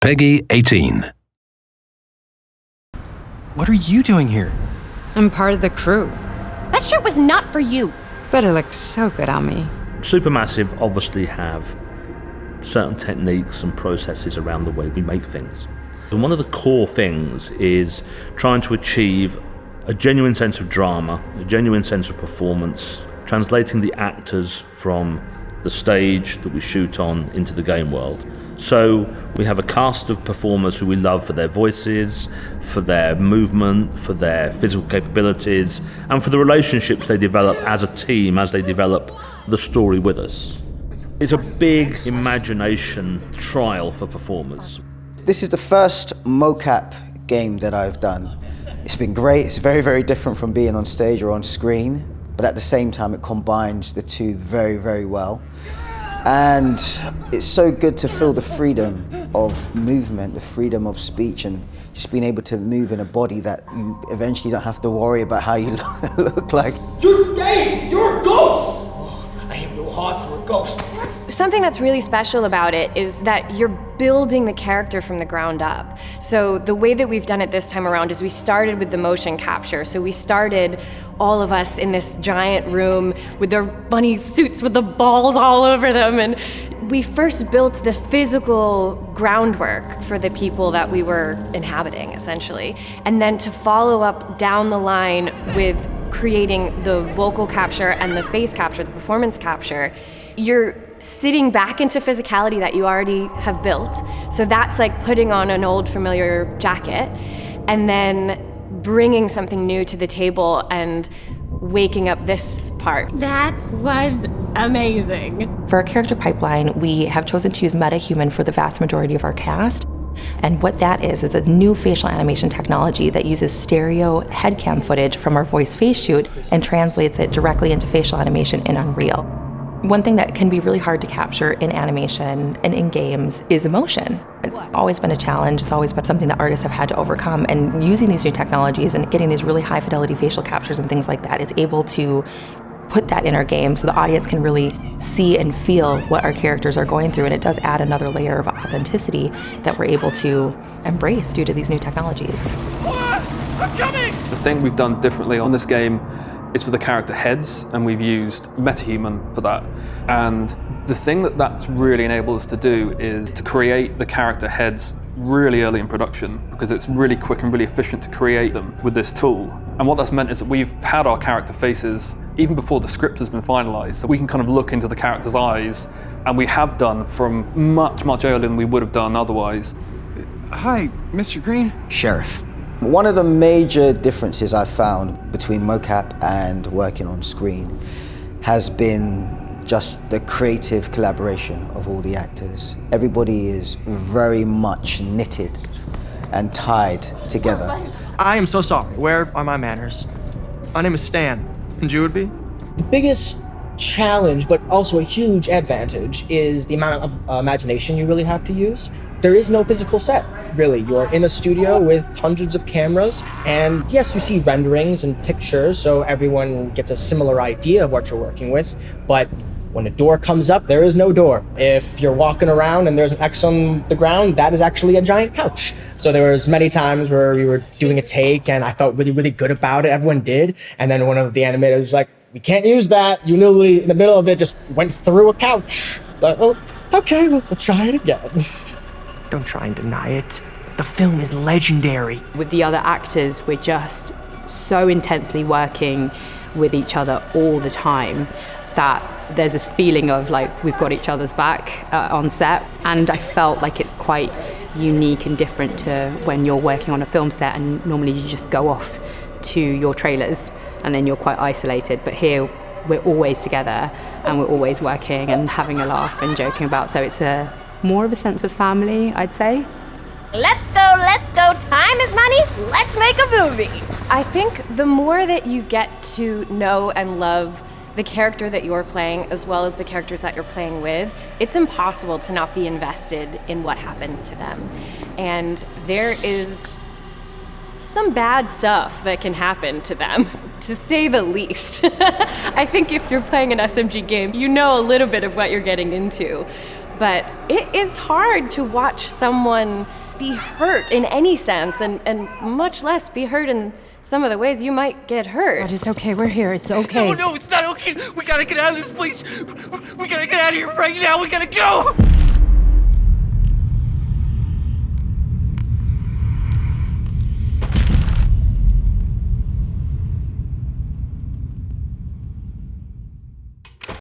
Peggy 18. What are you doing here? I'm part of the crew. That shirt was not for you. But it looks so good on me. Supermassive obviously have certain techniques and processes around the way we make things. And one of the core things is trying to achieve a genuine sense of drama, a genuine sense of performance, translating the actors from the stage that we shoot on into the game world. So we have a cast of performers who we love for their voices, for their movement, for their physical capabilities, and for the relationships they develop as a team, as they develop the story with us. It's a big imagination trial for performers. This is the first mocap game that I've done. It's been great. It's very, very different from being on stage or on screen, but at the same time it combines the two very, very well. And it's so good to feel the freedom of movement, the freedom of speech, and just being able to move in a body that you eventually don't have to worry about how you look like. You're gay! You're a ghost! Oh, I have no heart for a ghost. Something that's really special about it is that you're building the character from the ground up. So the way that we've done it this time around is we started with the motion capture. So we started all of us in this giant room with their funny suits with the balls all over them. And we first built the physical groundwork for the people that we were inhabiting, essentially. And then to follow up down the line with creating the vocal capture and the face capture, the performance capture, you're sitting back into physicality that you already have built. So that's like putting on an old familiar jacket and then bringing something new to the table and waking up this part. That was amazing. For our character pipeline, we have chosen to use Metahuman for the vast majority of our cast. And what that is a new facial animation technology that uses stereo headcam footage from our voice face shoot and translates it directly into facial animation in Unreal. One thing that can be really hard to capture in animation and in games is emotion. It's always been a challenge. It's always been something that artists have had to overcome. And using these new technologies and getting these really high fidelity facial captures and things like that, it's able to put that in our game so the audience can really see and feel what our characters are going through. And it does add another layer of authenticity that we're able to embrace due to these new technologies. I'm coming! The thing we've done differently on this game is for the character heads, and we've used Metahuman for that. And the thing that's really enabled us to do is to create the character heads really early in production, because it's really quick and really efficient to create them with this tool. And what that's meant is that we've had our character faces even before the script has been finalized, so we can kind of look into the character's eyes, and we have done from much, much earlier than we would have done otherwise. Hi, Mr. Green. Sheriff. One of the major differences I've found between mocap and working on screen has been just the creative collaboration of all the actors. Everybody is very much knitted and tied together. I am so sorry. Where are my manners? My name is Stan, and you would be? The biggest challenge, but also a huge advantage, is the amount of imagination you really have to use. There is no physical set, really. You're in a studio with hundreds of cameras, and yes, you see renderings and pictures, so everyone gets a similar idea of what you're working with, but when a door comes up, there is no door. If you're walking around and there's an X on the ground, that is actually a giant couch. So there was many times where we were doing a take and I felt really, really good about it, everyone did, and then one of the animators was like, we can't use that. You literally, in the middle of it, just went through a couch. Like, oh, okay, we'll try it again. Don't try and deny it. The film is legendary. With the other actors, we're just so intensely working with each other all the time that there's this feeling of like we've got each other's back on set. And I felt like it's quite unique and different to when you're working on a film set and normally you just go off to your trailers and then you're quite isolated. But here we're always together and we're always working and having a laugh and joking about. So it's more of a sense of family, I'd say. Let's go, time is money, let's make a movie. I think the more that you get to know and love the character that you're playing as well as the characters that you're playing with, it's impossible to not be invested in what happens to them. And there is some bad stuff that can happen to them, to say the least. I think if you're playing an SMG game, you know a little bit of what you're getting into. but it is hard to watch someone be hurt in any sense, and much less be hurt in some of the ways you might get hurt. But it's okay, we're here, it's okay. No, it's not okay. We gotta get out of this place. We gotta get out of here right now. We gotta go.